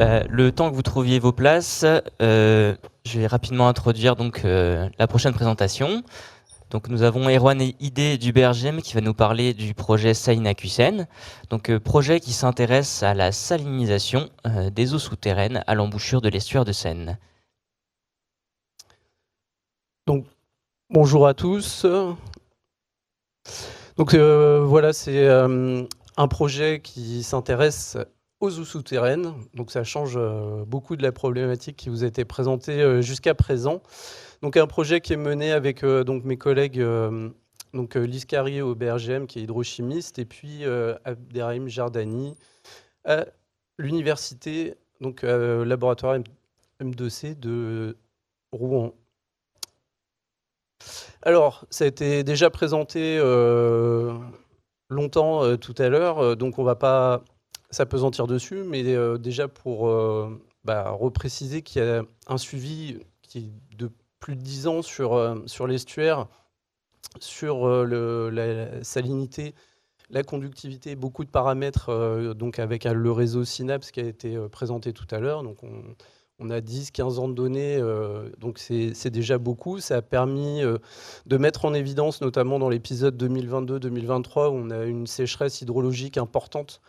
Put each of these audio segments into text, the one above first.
Le temps que vous trouviez vos places, je vais rapidement introduire donc la prochaine présentation. Donc nous avons Erwan Idé du BRGM qui va nous parler du projet Saïna-Cussen, donc projet qui s'intéresse à la salinisation des eaux souterraines à l'embouchure de l'estuaire de Seine. Donc bonjour à tous. Donc voilà, c'est un projet qui s'intéresse aux eaux souterraines. Donc ça change beaucoup de la problématique qui vous a été présentée jusqu'à présent. Donc un projet qui est mené avec donc mes collègues Lise Carrier au BRGM qui est hydrochimiste et puis Abderrahim Jardani à l'université, donc laboratoire M2C de Rouen. Alors, ça a été déjà présenté longtemps tout à l'heure, donc on ne va pas s'appesantir dessus, mais déjà pour repréciser qu'il y a un suivi qui est de plus de 10 ans sur l'estuaire, sur la salinité, la conductivité, beaucoup de paramètres, donc avec le réseau Synapse qui a été présenté tout à l'heure. Donc on a 10-15 ans de données, donc c'est déjà beaucoup. Ça a permis de mettre en évidence, notamment dans l'épisode 2022-2023, où on a une sécheresse hydrologique importante.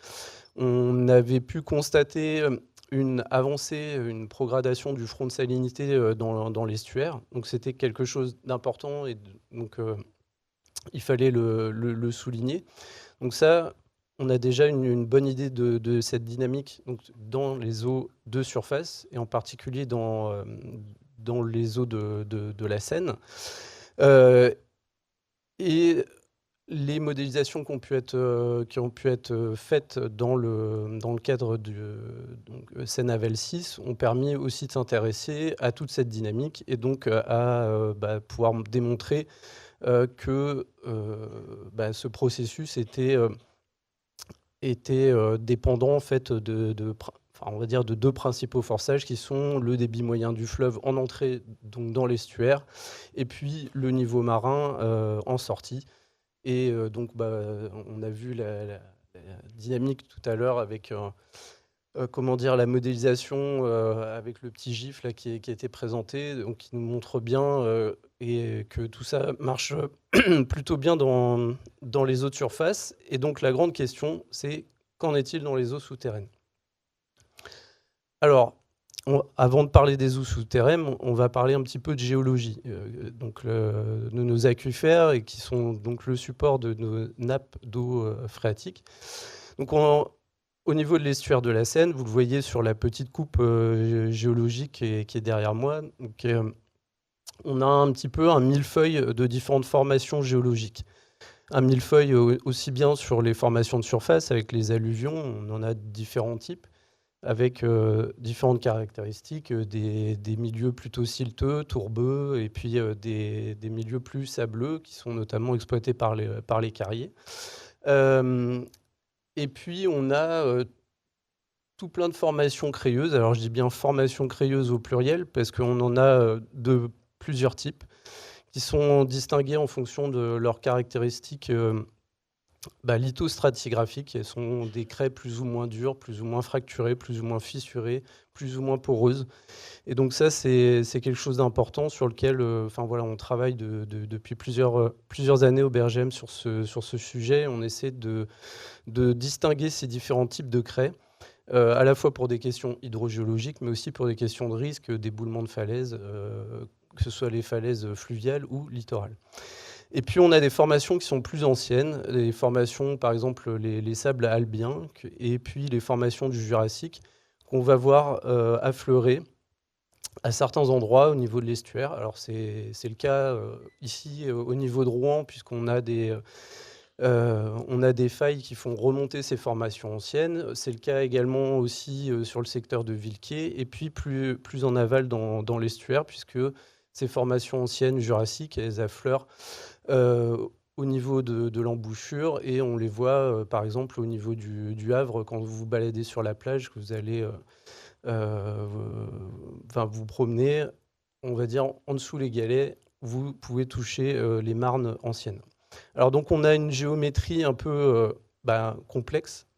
On avait pu constater une avancée, une progradation du front de salinité dans l'estuaire. Donc c'était quelque chose d'important et donc il fallait le souligner. Donc ça, on a déjà une bonne idée de cette dynamique donc, dans les eaux de surface, et en particulier dans les eaux de la Seine. Et les modélisations qui ont pu être faites dans le cadre du Seine-Avel 6 ont permis aussi de s'intéresser à toute cette dynamique et donc à pouvoir démontrer que ce processus était dépendant en fait on va dire de deux principaux forçages qui sont le débit moyen du fleuve en entrée donc dans l'estuaire et puis le niveau marin en sortie. Et donc on a vu la dynamique tout à l'heure avec comment dire, la modélisation avec le petit gif là, qui a été présenté, donc qui nous montre bien et que tout ça marche plutôt bien dans les eaux de surface. Et donc la grande question, c'est qu'en est-il dans les eaux souterraines? Alors, avant de parler des eaux souterraines, on va parler un petit peu de géologie, donc de nos aquifères, et qui sont donc le support de nos nappes d'eau phréatique. Donc au niveau de l'estuaire de la Seine, vous le voyez sur la petite coupe géologique qui est derrière moi. Donc, on a un petit peu un millefeuille de différentes formations géologiques. Un millefeuille aussi bien sur les formations de surface avec les alluvions, on en a différents types, avec différentes caractéristiques, des milieux plutôt silteux, tourbeux, et puis des milieux plus sableux qui sont notamment exploités par les carriers. Et puis on a tout plein de formations crayeuses. Alors je dis bien formations crayeuses au pluriel parce qu'on en a de plusieurs types qui sont distinguées en fonction de leurs caractéristiques lithostratigraphiques. Elles sont des craies plus ou moins dures, plus ou moins fracturées, plus ou moins fissurées, plus ou moins poreuses. Et donc ça, c'est quelque chose d'important sur lequel on travaille depuis plusieurs années au BRGM sur ce sujet. On essaie de distinguer ces différents types de craies, à la fois pour des questions hydrogéologiques, mais aussi pour des questions de risque d'éboulement de falaises, que ce soit les falaises fluviales ou littorales. Et puis on a des formations qui sont plus anciennes, les formations par exemple les sables albiens, et puis les formations du Jurassique qu'on va voir affleurer à certains endroits au niveau de l'estuaire. Alors c'est le cas ici au niveau de Rouen, puisqu'on a on a des failles qui font remonter ces formations anciennes. C'est le cas également aussi sur le secteur de Villequier, et puis plus en aval dans l'estuaire, puisque ces formations anciennes jurassiques, elles affleurent au niveau de l'embouchure, et on les voit par exemple au niveau du Havre quand vous vous baladez sur la plage, que vous allez vous promener, on va dire en dessous les galets, vous pouvez toucher les marnes anciennes. Alors donc on a une géométrie un peu complexe,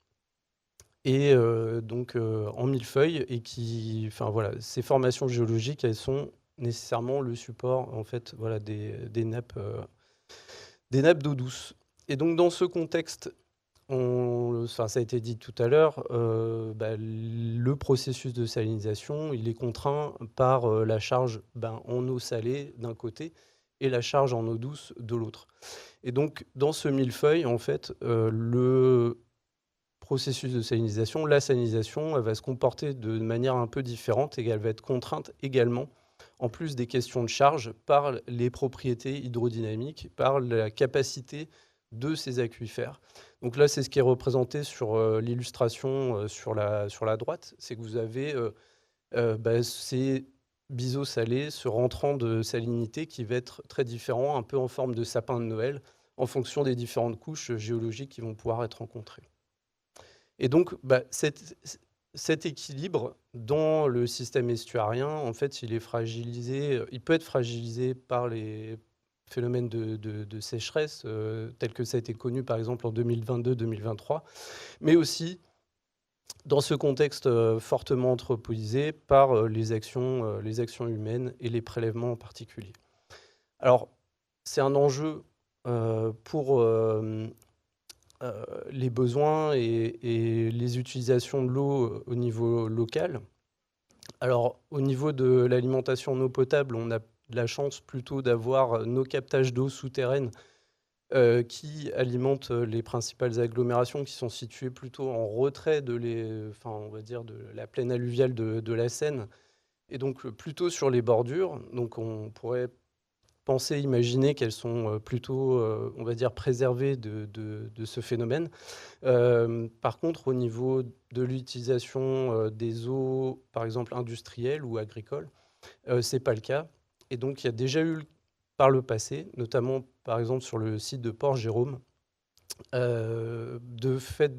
et donc en millefeuille, et qui, enfin voilà, ces formations géologiques, elles sont nécessairement le support en fait, voilà, des nappes d'eau douce. Et donc dans ce contexte, enfin, ça a été dit tout à l'heure, le processus de salinisation, il est contraint par la charge en eau salée d'un côté et la charge en eau douce de l'autre. Et donc dans ce millefeuille, en fait, le processus de salinisation, la salinisation, elle va se comporter de manière un peu différente, et elle va être contrainte également, en plus des questions de charge, par les propriétés hydrodynamiques, par la capacité de ces aquifères. Donc là, c'est ce qui est représenté sur l'illustration sur la droite, c'est que vous avez ces biseaux salés, ce rentrant de salinité qui va être très différent, un peu en forme de sapin de Noël, en fonction des différentes couches géologiques qui vont pouvoir être rencontrées. Et donc, cet équilibre dans le système estuarien, en fait, il est fragilisé, il peut être fragilisé par les phénomènes de sécheresse, tels que ça a été connu par exemple en 2022-2023, mais aussi dans ce contexte fortement anthropoïsé par les actions humaines et les prélèvements en particulier. Alors, c'est un enjeu pour les besoins et les utilisations de l'eau au niveau local. Alors, au niveau de l'alimentation en eau potable, on a de la chance plutôt d'avoir nos captages d'eau souterraines qui alimentent les principales agglomérations qui sont situées plutôt en retrait on va dire de la plaine alluviale de la Seine, et donc plutôt sur les bordures. Donc on pourrait penser, imaginer qu'elles sont plutôt, on va dire, préservées de ce phénomène. Par contre, au niveau de l'utilisation des eaux, par exemple industrielles ou agricoles, c'est pas le cas. Et donc, il y a déjà eu par le passé, notamment par exemple sur le site de Port-Jérôme, de fait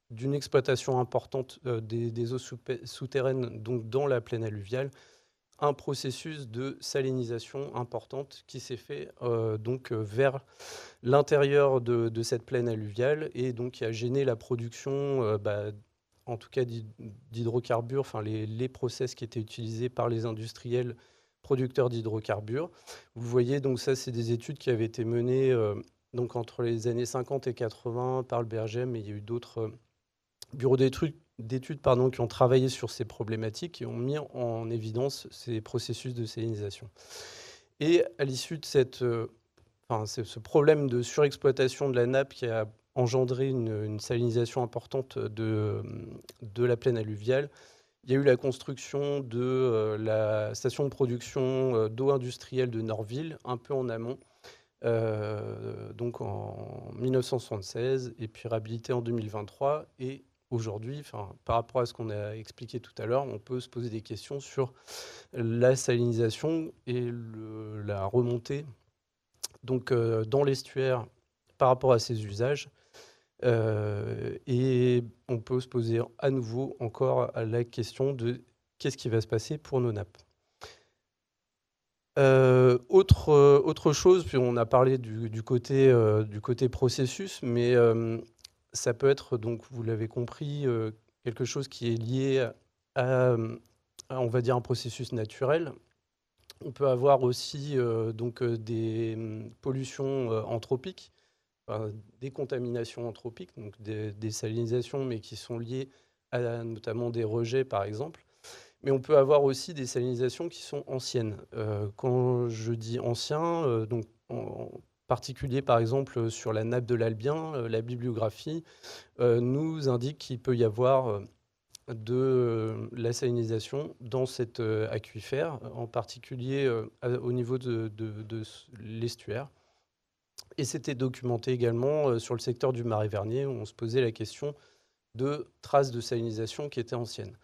d'une exploitation importante des eaux souterraines, donc dans la plaine alluviale, un processus de salinisation importante qui s'est fait vers l'intérieur de cette plaine alluviale, et donc qui a gêné la production, en tout cas d'hydrocarbures, enfin les process qui étaient utilisés par les industriels producteurs d'hydrocarbures. Vous voyez, donc ça, c'est des études qui avaient été menées donc entre les années 50 et 80 par le BRGM, mais il y a eu d'autres bureaux d'études qui ont travaillé sur ces problématiques et ont mis en évidence ces processus de salinisation. Et à l'issue de ce problème de surexploitation de la nappe qui a engendré une salinisation importante de la plaine alluviale, il y a eu la construction de la station de production d'eau industrielle de Norville, un peu en amont, donc en 1976, et puis réhabilitée en 2023. Et aujourd'hui, par rapport à ce qu'on a expliqué tout à l'heure, on peut se poser des questions sur la salinisation et la remontée donc, dans l'estuaire par rapport à ses usages. Et on peut se poser à nouveau encore la question de qu'est-ce qui va se passer pour nos nappes. Autre chose, puis on a parlé du côté processus, mais ça peut être, donc vous l'avez compris, quelque chose qui est lié on va dire, un processus naturel. On peut avoir aussi des pollutions anthropiques, des contaminations anthropiques, donc des salinisations, mais qui sont liées à notamment des rejets, par exemple. Mais on peut avoir aussi des salinisations qui sont anciennes. Quand je dis ancien, donc en particulier, par exemple, sur la nappe de l'Albien, la bibliographie nous indique qu'il peut y avoir de la salinisation dans cet aquifère, en particulier au niveau de l'estuaire. Et c'était documenté également sur le secteur du Marais-Vernier, où on se posait la question de traces de salinisation qui étaient anciennes.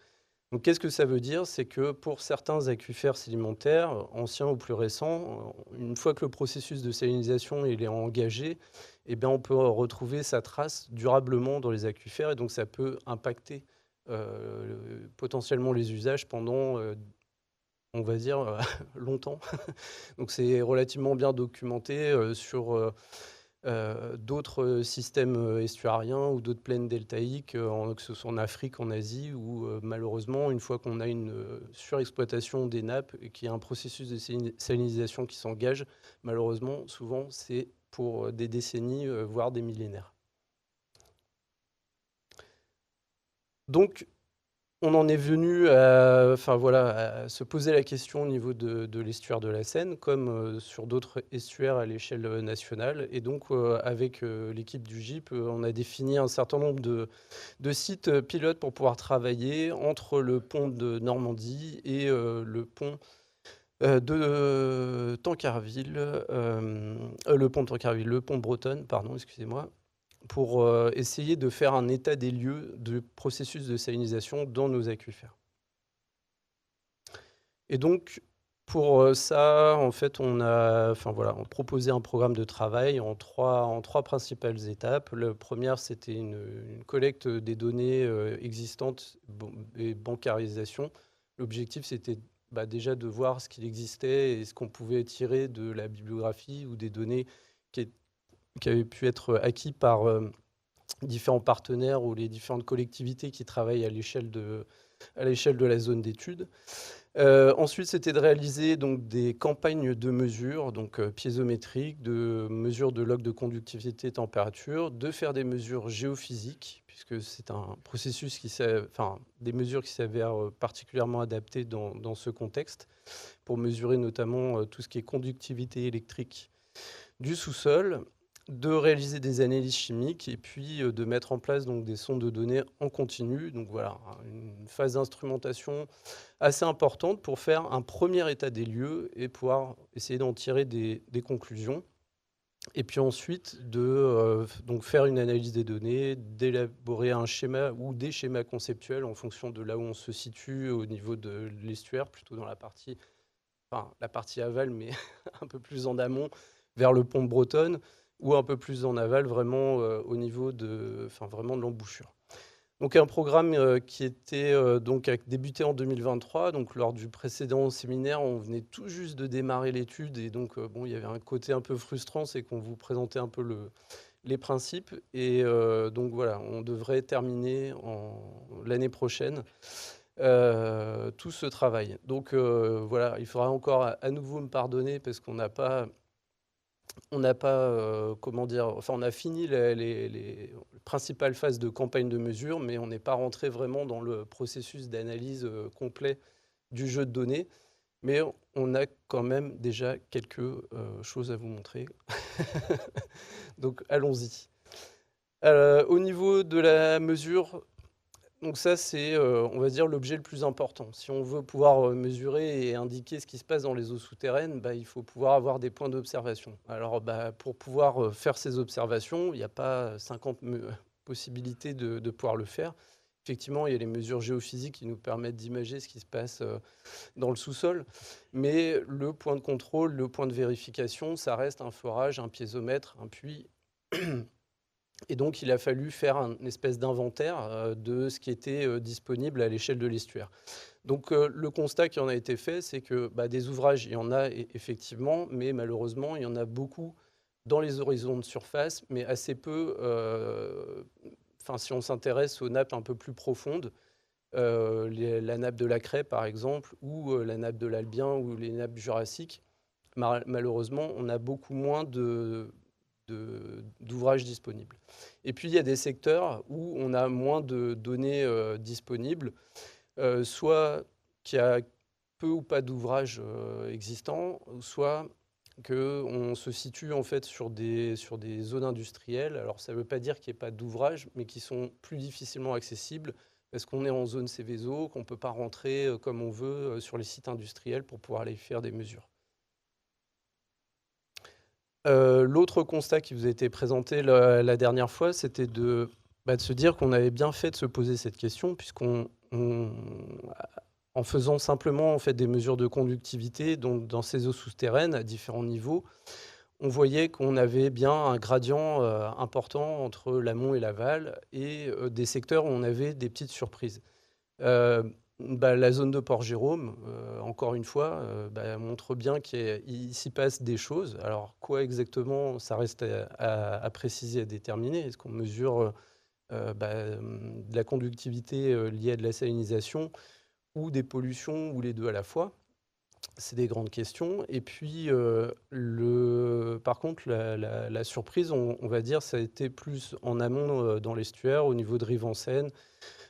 Donc, qu'est-ce que ça veut dire? C'est que pour certains aquifères sédimentaires, anciens ou plus récents, une fois que le processus de salinisation il est engagé, eh bien, on peut retrouver sa trace durablement dans les aquifères, et donc ça peut impacter potentiellement les usages pendant, on va dire, longtemps. Donc c'est relativement bien documenté sur d'autres systèmes estuariens ou d'autres plaines deltaïques, que ce soit en Afrique, en Asie, où malheureusement, une fois qu'on a une surexploitation des nappes et qu'il y a un processus de salinisation qui s'engage, malheureusement, souvent, c'est pour des décennies, voire des millénaires. Donc, on en est venu à se poser la question au niveau de l'estuaire de la Seine, comme sur d'autres estuaires à l'échelle nationale. Et donc, avec l'équipe du GIP, on a défini un certain nombre de sites pilotes pour pouvoir travailler entre le pont de Normandie et le pont de Tancarville, le pont de Tancarville, le pont de Bretonne, pardon, excusez-moi, pour essayer de faire un état des lieux du processus de salinisation dans nos aquifères. Et donc, pour ça, en fait, on proposé un programme de travail en trois principales étapes. La première, c'était une collecte des données existantes et bancarisation. L'objectif, c'était déjà de voir ce qu'il existait et ce qu'on pouvait tirer de la bibliographie ou des données qui avaient pu être acquis par différents partenaires ou les différentes collectivités qui travaillent à l'échelle de la zone d'études. Ensuite, c'était de réaliser donc des campagnes de mesures, donc piézométriques, de mesures de log de conductivité et température, de faire des mesures géophysiques, puisque c'est un processus des mesures qui s'avèrent particulièrement adaptées dans ce contexte, pour mesurer notamment tout ce qui est conductivité électrique du sous-sol, de réaliser des analyses chimiques et puis de mettre en place donc, des sondes de données en continu. Donc voilà, une phase d'instrumentation assez importante pour faire un premier état des lieux et pouvoir essayer d'en tirer des conclusions. Et puis ensuite, donc faire une analyse des données, d'élaborer un schéma ou des schémas conceptuels en fonction de là où on se situe au niveau de l'estuaire, plutôt dans la partie aval, mais un peu plus en amont, vers le pont de Bretonne, ou un peu plus en aval, vraiment au niveau vraiment de l'embouchure. Donc un programme qui était donc a débuté en 2023. Donc lors du précédent séminaire, on venait tout juste de démarrer l'étude et donc bon, il y avait un côté un peu frustrant, c'est qu'on vous présentait un peu les principes et donc voilà, on devrait terminer l'année prochaine tout ce travail. Donc voilà, il faudra encore à nouveau me pardonner parce qu'on n'a pas on a fini les principales phases de campagne de mesure, mais on n'est pas rentré vraiment dans le processus d'analyse complet du jeu de données. Mais on a quand même déjà quelques choses à vous montrer. Donc allons-y. Au niveau de la mesure, donc ça, c'est, on va dire, l'objet le plus important. Si on veut pouvoir mesurer et indiquer ce qui se passe dans les eaux souterraines, il faut pouvoir avoir des points d'observation. Alors, pour pouvoir faire ces observations, il n'y a pas 50 possibilités de pouvoir le faire. Effectivement, il y a les mesures géophysiques qui nous permettent d'imager ce qui se passe dans le sous-sol. Mais le point de contrôle, le point de vérification, ça reste un forage, un piézomètre, un puits. Et donc, il a fallu faire une espèce d'inventaire de ce qui était disponible à l'échelle de l'estuaire. Donc, le constat qui en a été fait, c'est que des ouvrages, il y en a effectivement, mais malheureusement, il y en a beaucoup dans les horizons de surface, mais assez peu, si on s'intéresse aux nappes un peu plus profondes, la nappe de la Craie, par exemple, ou la nappe de l'Albien, ou les nappes jurassiques, malheureusement, on a beaucoup moins d'ouvrages disponibles. Et puis, il y a des secteurs où on a moins de données disponibles, soit qu'il y a peu ou pas d'ouvrages existants, soit qu'on se situe en fait sur des zones industrielles. Alors, ça ne veut pas dire qu'il n'y ait pas d'ouvrages, mais qui sont plus difficilement accessibles parce qu'on est en zone Céveso, qu'on ne peut pas rentrer comme on veut sur les sites industriels pour pouvoir aller faire des mesures. L'autre constat qui vous a été présenté la dernière fois, c'était de se dire qu'on avait bien fait de se poser cette question, puisqu'en faisant simplement en fait, des mesures de conductivité dans ces eaux souterraines à différents niveaux, on voyait qu'on avait bien un gradient important entre l'amont et l'aval, et des secteurs où on avait des petites surprises. La zone de Port-Jérôme, encore une fois, montre bien qu'il s'y passe des choses. Alors quoi exactement, ça reste à préciser, à déterminer. Est-ce qu'on mesure de la conductivité liée à de la salinisation ou des pollutions ou les deux à la fois? C'est des grandes questions. Et puis, par contre, la surprise, on va dire, ça a été plus en amont dans l'estuaire, au niveau de Rive-en-Seine,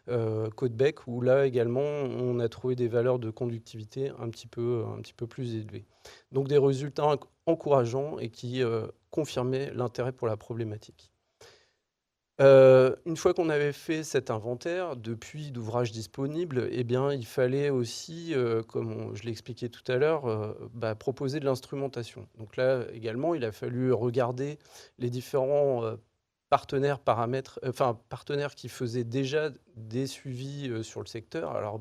Côte-Bec, où là également, on a trouvé des valeurs de conductivité un petit peu plus élevées. Donc des résultats encourageants et qui confirmaient l'intérêt pour la problématique. Une fois qu'on avait fait cet inventaire, depuis d'ouvrages disponibles, eh bien, il fallait aussi, je l'ai expliqué tout à l'heure, proposer de l'instrumentation. Donc là, également, il a fallu regarder les différents, partenaires qui faisaient déjà des suivis, sur le secteur. Alors,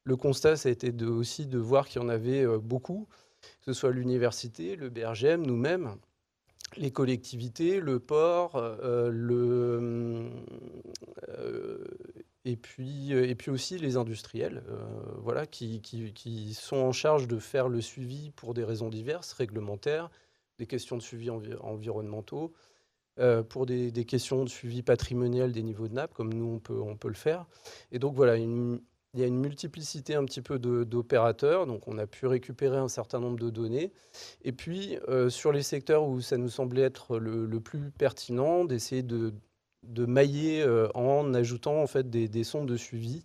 le constat, ça a été aussi de voir qu'il y en avait, beaucoup, que ce soit l'université, le BRGM, nous-mêmes, les collectivités, le port, et puis aussi les industriels, voilà, qui sont en charge de faire le suivi pour des raisons diverses, réglementaires, des questions de suivi environnementaux, pour des questions de suivi patrimonial des niveaux de nappe, comme nous on peut le faire. Et donc voilà, il y a une multiplicité un petit peu d'opérateurs, donc on a pu récupérer un certain nombre de données. Et puis, sur les secteurs où ça nous semblait être le plus pertinent, d'essayer de mailler en ajoutant en fait des sondes de suivi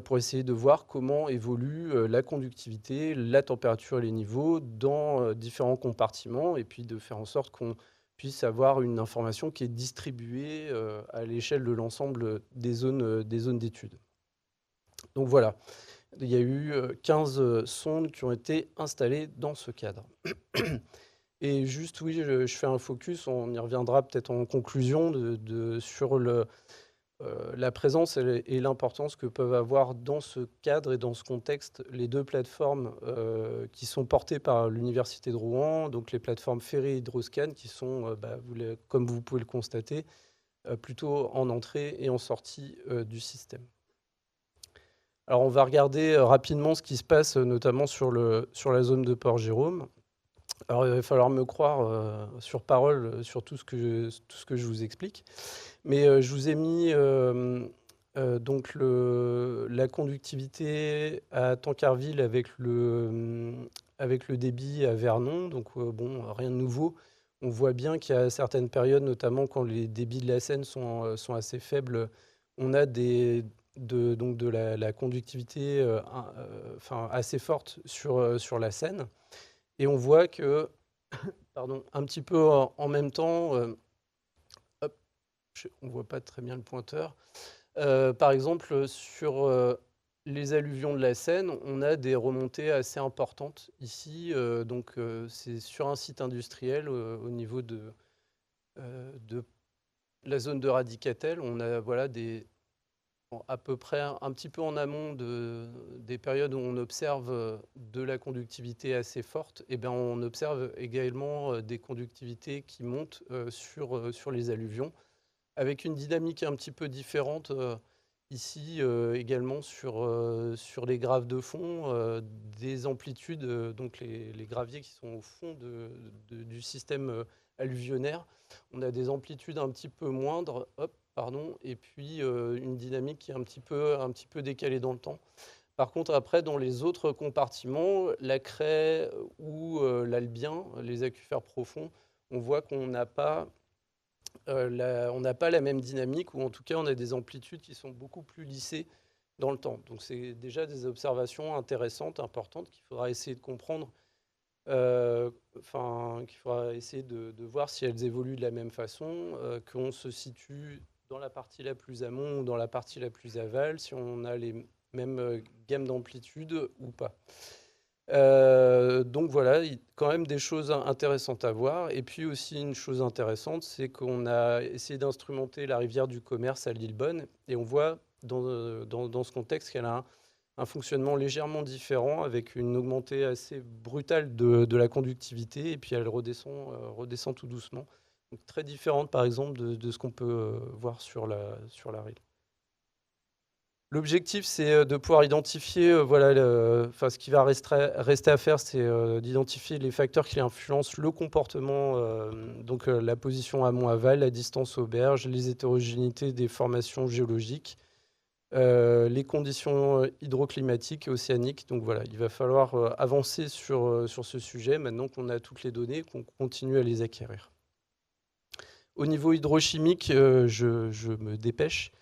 pour essayer de voir comment évolue la conductivité, la température et les niveaux dans différents compartiments, et puis de faire en sorte qu'on puisse avoir une information qui est distribuée à l'échelle de l'ensemble des zones d'études. Donc voilà, il y a eu 15 sondes qui ont été installées dans ce cadre. Et juste, oui, je fais un focus, on y reviendra peut-être en conclusion sur la présence et l'importance que peuvent avoir dans ce cadre et dans ce contexte les deux plateformes qui sont portées par l'Université de Rouen, donc les plateformes Ferry et Hydroscan, qui sont, comme vous pouvez le constater, plutôt en entrée et en sortie du système. Alors on va regarder rapidement ce qui se passe notamment sur la zone de Port-Jérôme. Alors il va falloir me croire sur parole sur tout ce que je vous explique. Mais je vous ai mis donc la conductivité à Tancarville avec le débit à Vernon. Donc bon, rien de nouveau. On voit bien qu'il y a certaines périodes, notamment quand les débits de la Seine sont assez faibles, on a donc de la conductivité assez forte sur la Seine. Et on voit que, pardon, un petit peu en même temps, hop, on ne voit pas très bien le pointeur. Par exemple, sur les alluvions de la Seine, on a des remontées assez importantes ici. C'est sur un site industriel au niveau de la zone de Radicatel. On a voilà, à peu près un petit peu en amont des périodes où on observe de la conductivité assez forte. Et bien, on observe également des conductivités qui montent sur les alluvions, avec une dynamique un petit peu différente ici également sur les graves de fond, des amplitudes, donc les graviers qui sont au fond du système alluvionnaire. On a des amplitudes un petit peu moindres, et puis une dynamique qui est un petit peu décalée dans le temps. Par contre, après, dans les autres compartiments, la craie ou l'albien, les aquifères profonds, on voit qu'on n'a pas la même dynamique, ou en tout cas, on a des amplitudes qui sont beaucoup plus lissées dans le temps. Donc, c'est déjà des observations intéressantes, importantes, qu'il faudra essayer de comprendre, qu'il faudra essayer de voir si elles évoluent de la même façon, qu'on se situe dans la partie la plus amont ou dans la partie la plus aval, si on a les mêmes gammes d'amplitude ou pas. Donc voilà, quand même des choses intéressantes à voir. Et puis aussi une chose intéressante, c'est qu'on a essayé d'instrumenter la rivière du commerce à Lillebonne, et on voit dans ce contexte qu'elle a un fonctionnement légèrement différent, avec une augmentée assez brutale de la conductivité, et puis elle redescend tout doucement. Donc très différente par exemple de ce qu'on peut voir sur la rive. L'objectif, c'est de pouvoir identifier, voilà, ce qui va rester à faire, c'est d'identifier les facteurs qui influencent le comportement, donc la position amont-aval, la distance aux berges, les hétérogénéités des formations géologiques, les conditions hydroclimatiques et océaniques. Donc voilà, il va falloir avancer sur ce sujet maintenant qu'on a toutes les données, qu'on continue à les acquérir. Au niveau hydrochimique, je me dépêche.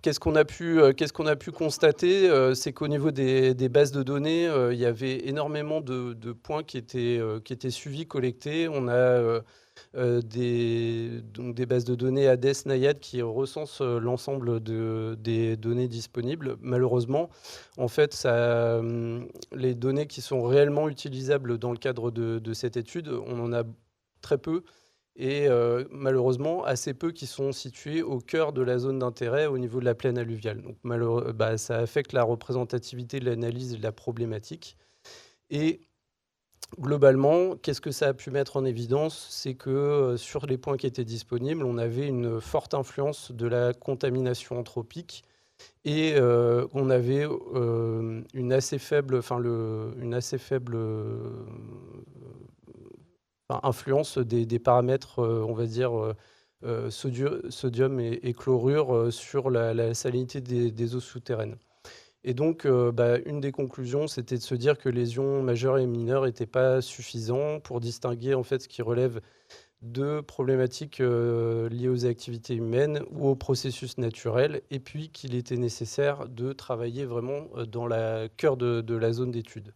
Qu'est-ce qu'on a pu constater, c'est qu'au niveau des bases de données, il y avait énormément de points qui étaient suivis, collectés. On a donc des bases de données ADES, NAIAD qui recensent l'ensemble des données disponibles. Malheureusement, en fait, les données qui sont réellement utilisables dans le cadre de cette étude, on en a très peu. Et malheureusement, assez peu qui sont situés au cœur de la zone d'intérêt au niveau de la plaine alluviale. Donc ça affecte la représentativité de l'analyse et de la problématique. Et globalement, qu'est-ce que ça a pu mettre en évidence? C'est que sur les points qui étaient disponibles, on avait une forte influence de la contamination anthropique et on avait une assez faible influence des paramètres, on va dire, sodium et chlorure sur la salinité des eaux souterraines. Et donc, une des conclusions, c'était de se dire que les ions majeurs et mineurs n'étaient pas suffisants pour distinguer en fait ce qui relève de problématiques liées aux activités humaines ou aux processus naturels, et puis qu'il était nécessaire de travailler vraiment dans le cœur de la zone d'étude.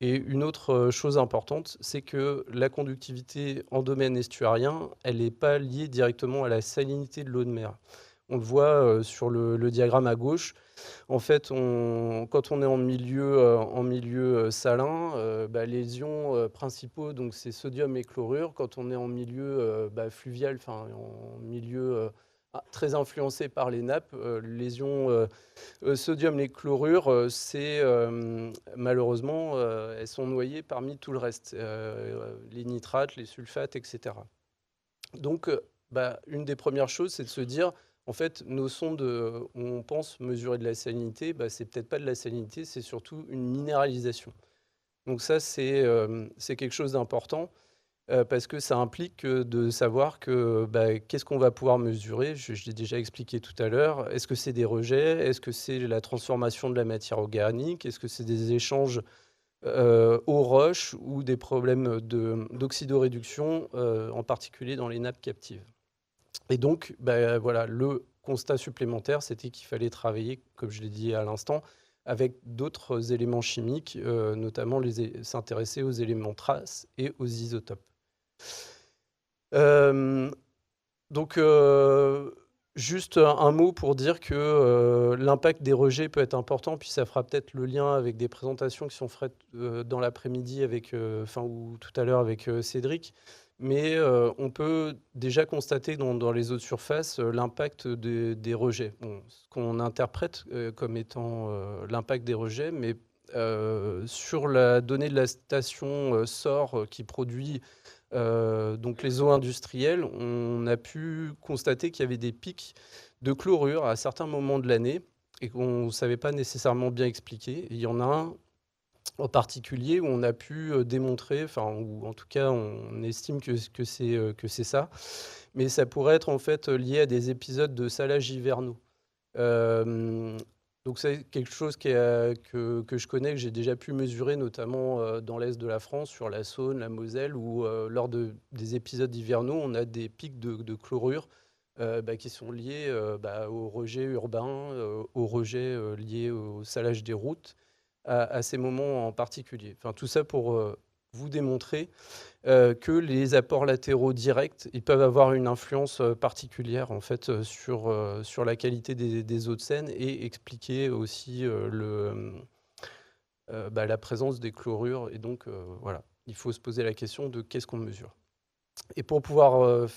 Et une autre chose importante, c'est que la conductivité en domaine estuarien, elle n'est pas liée directement à la salinité de l'eau de mer. On le voit sur le diagramme à gauche. En fait, quand on est en milieu salin, les ions principaux, donc c'est sodium et chlorure. Quand on est en milieu fluvial, enfin en milieu très influencé par les nappes, les ions sodium et chlorure, malheureusement, elles sont noyées parmi tout le reste, les nitrates, les sulfates, etc. Donc, une des premières choses, c'est de se dire, en fait, nos sondes, où on pense mesurer de la salinité, c'est peut-être pas de la salinité, c'est surtout une minéralisation. Donc ça, c'est quelque chose d'important. Parce que ça implique de savoir que qu'est-ce qu'on va pouvoir mesurer. Je l'ai déjà expliqué tout à l'heure. Est-ce que c'est des rejets? Est-ce que c'est la transformation de la matière organique? Est-ce que c'est des échanges aux roches ou des problèmes d'oxydoréduction, en particulier dans les nappes captives? Et donc, voilà, le constat supplémentaire, c'était qu'il fallait travailler, comme je l'ai dit à l'instant, avec d'autres éléments chimiques, notamment s'intéresser aux éléments traces et aux isotopes. Donc, juste un mot pour dire que l'impact des rejets peut être important, puis ça fera peut-être le lien avec des présentations qui sont faites dans l'après-midi ou tout à l'heure avec Cédric. Mais on peut déjà constater dans les eaux de surface l'impact des rejets. Bon, ce qu'on interprète comme étant l'impact des rejets, mais sur la donnée de la station SOR qui produit donc les eaux industrielles, on a pu constater qu'il y avait des pics de chlorure à certains moments de l'année et qu'on ne savait pas nécessairement bien expliquer. Et il y en a un en particulier où on a pu démontrer, ou en tout cas on estime que c'est ça, mais ça pourrait être en fait lié à des épisodes de salage hivernaux. Donc c'est quelque chose que je connais, que j'ai déjà pu mesurer, notamment dans l'est de la France, sur la Saône, la Moselle, où lors des épisodes hivernaux, on a des pics de chlorure qui sont liés aux rejets urbains, aux rejets liés au salage des routes, à ces moments en particulier. Enfin, tout ça pour vous démontrer que les apports latéraux directs, ils peuvent avoir une influence particulière en fait sur la qualité des eaux de Seine et expliquer aussi la présence des chlorures. Et donc voilà, il faut se poser la question de qu'est-ce qu'on mesure. Et pour pouvoir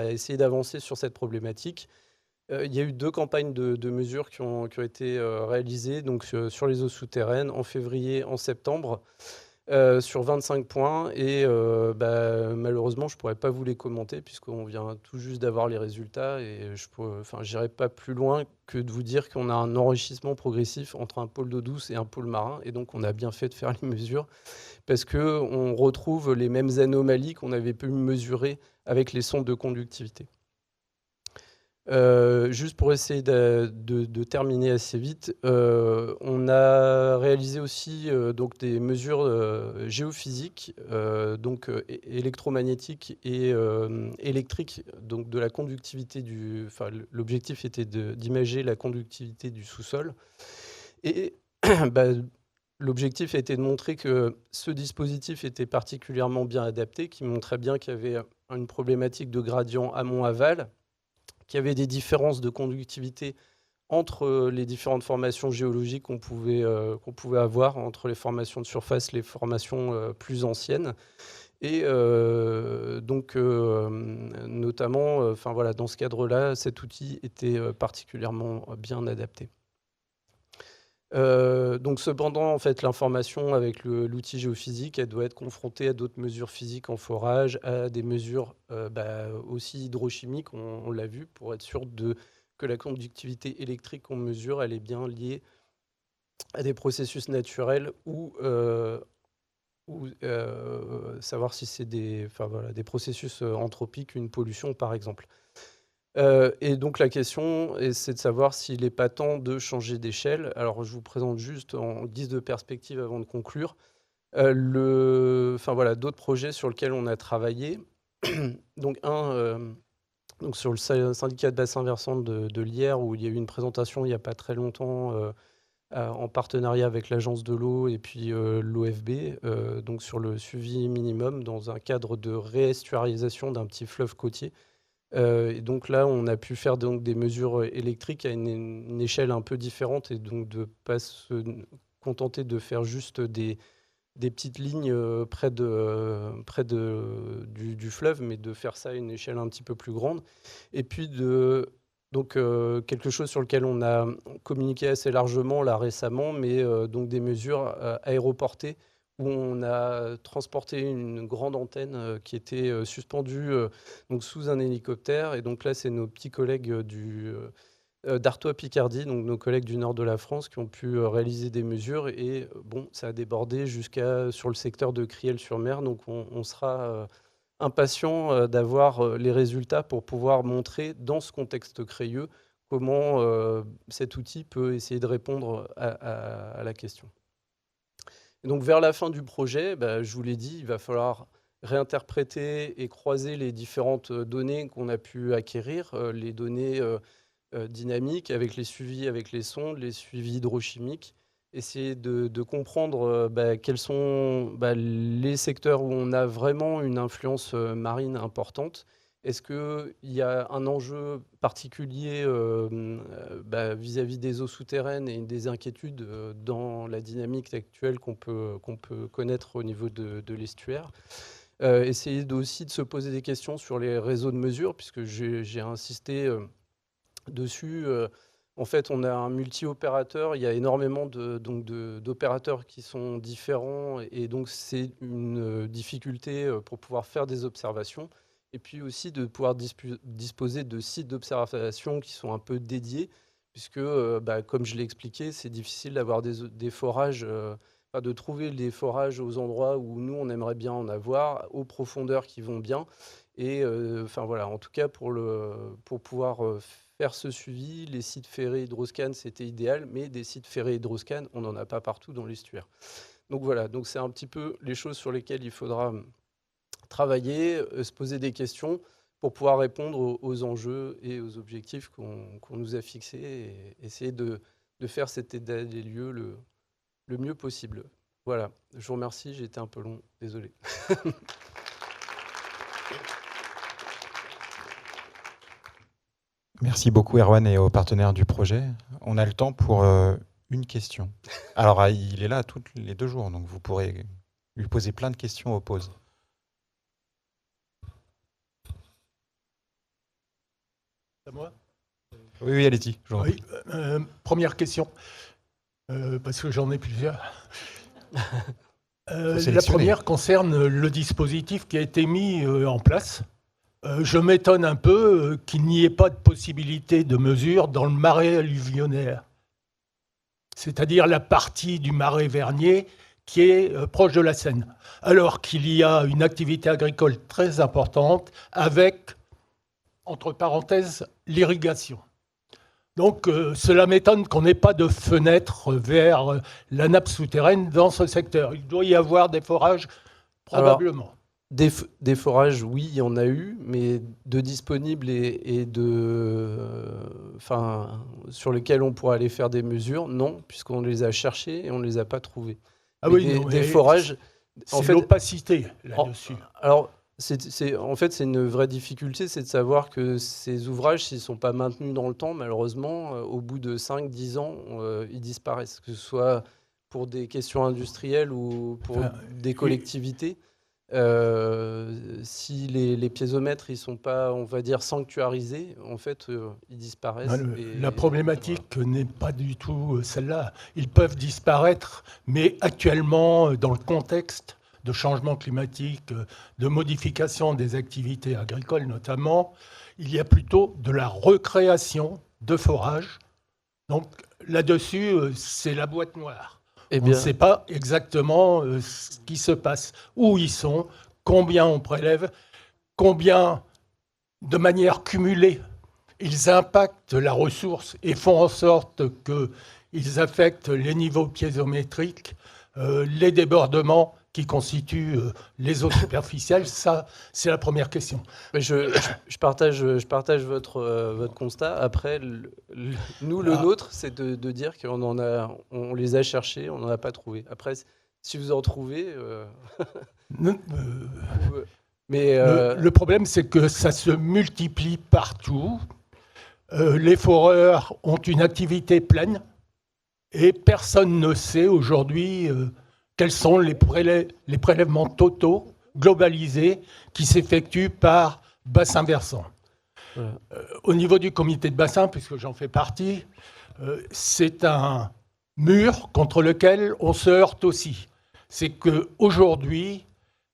essayer d'avancer sur cette problématique, il y a eu 2 campagnes de mesures qui ont été réalisées donc sur les eaux souterraines en février, en septembre. sur 25 points et malheureusement, je ne pourrais pas vous les commenter puisqu'on vient tout juste d'avoir les résultats et je n'irai pas plus loin que de vous dire qu'on a un enrichissement progressif entre un pôle d'eau douce et un pôle marin et donc on a bien fait de faire les mesures parce qu'on retrouve les mêmes anomalies qu'on avait pu mesurer avec les sondes de conductivité. Juste pour essayer de terminer assez vite, on a réalisé aussi donc des mesures géophysiques, donc électromagnétiques et électriques, donc de la conductivité l'objectif était d'imager la conductivité du sous-sol. Et l'objectif était de montrer que ce dispositif était particulièrement bien adapté, qui montrait bien qu'il y avait une problématique de gradient amont-aval, qu'il y avait des différences de conductivité entre les différentes formations géologiques qu'on pouvait avoir, entre les formations de surface et les formations plus anciennes. Et notamment, dans ce cadre-là, cet outil était particulièrement bien adapté. Cependant, en fait, l'information avec l'outil géophysique, elle doit être confrontée à d'autres mesures physiques en forage, à des mesures aussi hydrochimiques, on l'a vu, pour être sûr que la conductivité électrique qu'on mesure, elle est bien liée à des processus naturels ou savoir si c'est des processus anthropiques, une pollution par exemple. Et donc la question, c'est de savoir s'il n'est pas temps de changer d'échelle. Alors je vous présente juste en guise de perspective avant de conclure d'autres projets sur lesquels on a travaillé. Donc donc sur le syndicat de bassin versant de l'Yerre, où il y a eu une présentation il n'y a pas très longtemps en partenariat avec l'agence de l'eau et puis l'OFB, donc sur le suivi minimum dans un cadre de réestuarisation d'un petit fleuve côtier. Et donc là, on a pu faire donc des mesures électriques à une échelle un peu différente et donc de ne pas se contenter de faire juste des petites lignes près du fleuve, mais de faire ça à une échelle un petit peu plus grande. Et puis quelque chose sur lequel on a communiqué assez largement là récemment, mais donc des mesures aéroportées où on a transporté une grande antenne qui était suspendue donc sous un hélicoptère. Et donc là, c'est nos petits collègues d'Artois Picardie, donc nos collègues du nord de la France, qui ont pu réaliser des mesures. Et bon, ça a débordé sur le secteur de Criel-sur-Mer. Donc on sera impatient d'avoir les résultats pour pouvoir montrer dans ce contexte crayeux comment cet outil peut essayer de répondre à la question. Et donc vers la fin du projet, je vous l'ai dit, il va falloir réinterpréter et croiser les différentes données qu'on a pu acquérir, les données dynamiques avec les suivis avec les sondes, les suivis hydrochimiques, essayer de comprendre quels sont les secteurs où on a vraiment une influence marine importante. Est-ce qu'il y a un enjeu particulier vis-à-vis des eaux souterraines et des inquiétudes dans la dynamique actuelle qu'on peut connaître au niveau de l'estuaire? Essayer aussi de se poser des questions sur les réseaux de mesure, puisque j'ai insisté dessus. En fait, on a un multi-opérateur. Il y a énormément d'opérateurs qui sont différents et donc c'est une difficulté pour pouvoir faire des observations. Et puis aussi de pouvoir disposer de sites d'observation qui sont un peu dédiés, puisque, comme je l'ai expliqué, c'est difficile d'avoir des forages, de trouver des forages aux endroits où nous, on aimerait bien en avoir, aux profondeurs qui vont bien. Et en tout cas, pour pouvoir faire ce suivi, les sites ferrés Hydroscan, c'était idéal, mais des sites ferrés Hydroscan, on n'en a pas partout dans l'estuaire. Donc voilà, donc c'est un petit peu les choses sur lesquelles il faudra travailler, se poser des questions pour pouvoir répondre aux enjeux et aux objectifs qu'on nous a fixés et essayer de faire cet état des lieux le mieux possible. Voilà, je vous remercie, j'ai été un peu long, désolé. Merci beaucoup Erwan et aux partenaires du projet. On a le temps pour une question. Alors il est là tous les 2 jours, donc vous pourrez lui poser plein de questions aux pauses. C'est à moi ? Oui, allez-y. Oui, première question, parce que j'en ai plusieurs. Faut La sélectionner. première concerne le dispositif qui a été mis en place. Je m'étonne un peu qu'il n'y ait pas de possibilité de mesure dans le marais alluvionnaire, c'est-à-dire la partie du marais Vernier qui est proche de la Seine, alors qu'il y a une activité agricole très importante avec, entre parenthèses, l'irrigation. Donc cela m'étonne qu'on n'ait pas de fenêtre vers la nappe souterraine dans ce secteur. Il doit y avoir des forages, probablement. Des forages, oui, il y en a eu, mais de disponibles et sur lesquels on pourrait aller faire des mesures, non, puisqu'on les a cherchés et on ne les a pas trouvés. Ah Mais oui, des, non, des mais forages, en c'est fait, l'opacité là-dessus. alors, en fait, c'est une vraie difficulté, c'est de savoir que ces ouvrages, s'ils ne sont pas maintenus dans le temps, malheureusement, au bout de 5-10 ans, ils disparaissent, que ce soit pour des questions industrielles ou pour des collectivités. Si les piézomètres ils sont pas, on va dire, sanctuarisés, en fait, ils disparaissent. La problématique n'est pas du tout celle-là. Ils peuvent disparaître, mais actuellement, dans le contexte de changement climatique, de modification des activités agricoles notamment, il y a plutôt de la recréation de forages. Donc là-dessus, c'est la boîte noire. Eh On bien, ne sait pas exactement ce qui se passe, où ils sont, combien on prélève, combien, de manière cumulée, ils impactent la ressource et font en sorte qu'ils affectent les niveaux piézométriques, les débordements qui constituent les eaux superficielles. Ça, c'est la première question. mais je partage votre constat. Après, nous, le nôtre, c'est de dire on les a cherchés, on n'en a pas trouvé. Après, si vous en trouvez... mais Le problème, c'est que ça se multiplie partout. Les foreurs ont une activité pleine et personne ne sait aujourd'hui quels sont les prélèvements totaux globalisés qui s'effectuent par bassin versant. Voilà. Au niveau du comité de bassin, puisque j'en fais partie, c'est un mur contre lequel on se heurte aussi. C'est qu'aujourd'hui,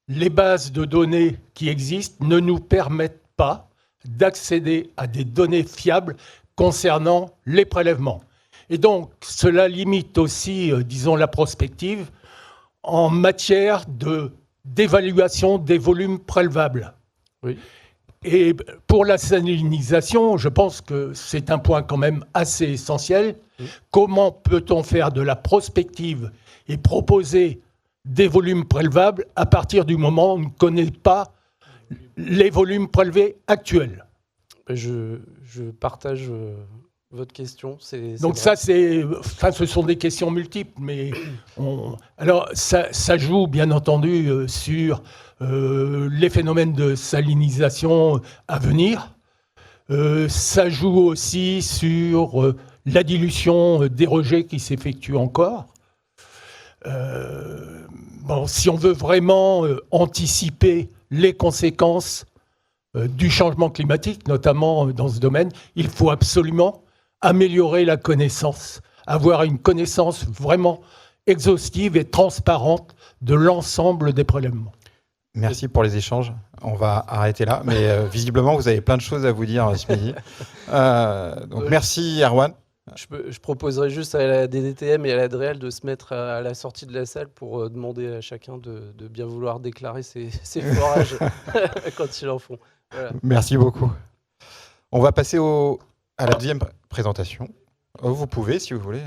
les bases de données qui existent ne nous permettent pas d'accéder à des données fiables concernant les prélèvements. Et donc, cela limite aussi, disons, la prospective en matière d'évaluation des volumes prélevables. Oui. Et pour la salinisation, je pense que c'est un point quand même assez essentiel. Oui. Comment peut-on faire de la prospective et proposer des volumes prélevables à partir du moment où on ne connaît pas les volumes prélevés actuels? Je partage votre question. Donc ça, ce sont des questions multiples, mais alors ça joue bien entendu sur les phénomènes de salinisation à venir. Ça joue aussi sur la dilution des rejets qui s'effectuent encore. Si on veut vraiment anticiper les conséquences du changement climatique, notamment dans ce domaine, il faut absolument améliorer la connaissance, avoir une connaissance vraiment exhaustive et transparente de l'ensemble des prélèvements. Merci pour les échanges. On va arrêter là, mais visiblement, vous avez plein de choses à vous dire ce midi. Donc, merci, Erwan. Je proposerais juste à la DDTM et à la DREAL de se mettre à la sortie de la salle pour demander à chacun de bien vouloir déclarer ses forages quand ils en font. Voilà. Merci beaucoup. On va passer à la deuxième présentation. Vous pouvez, si vous voulez.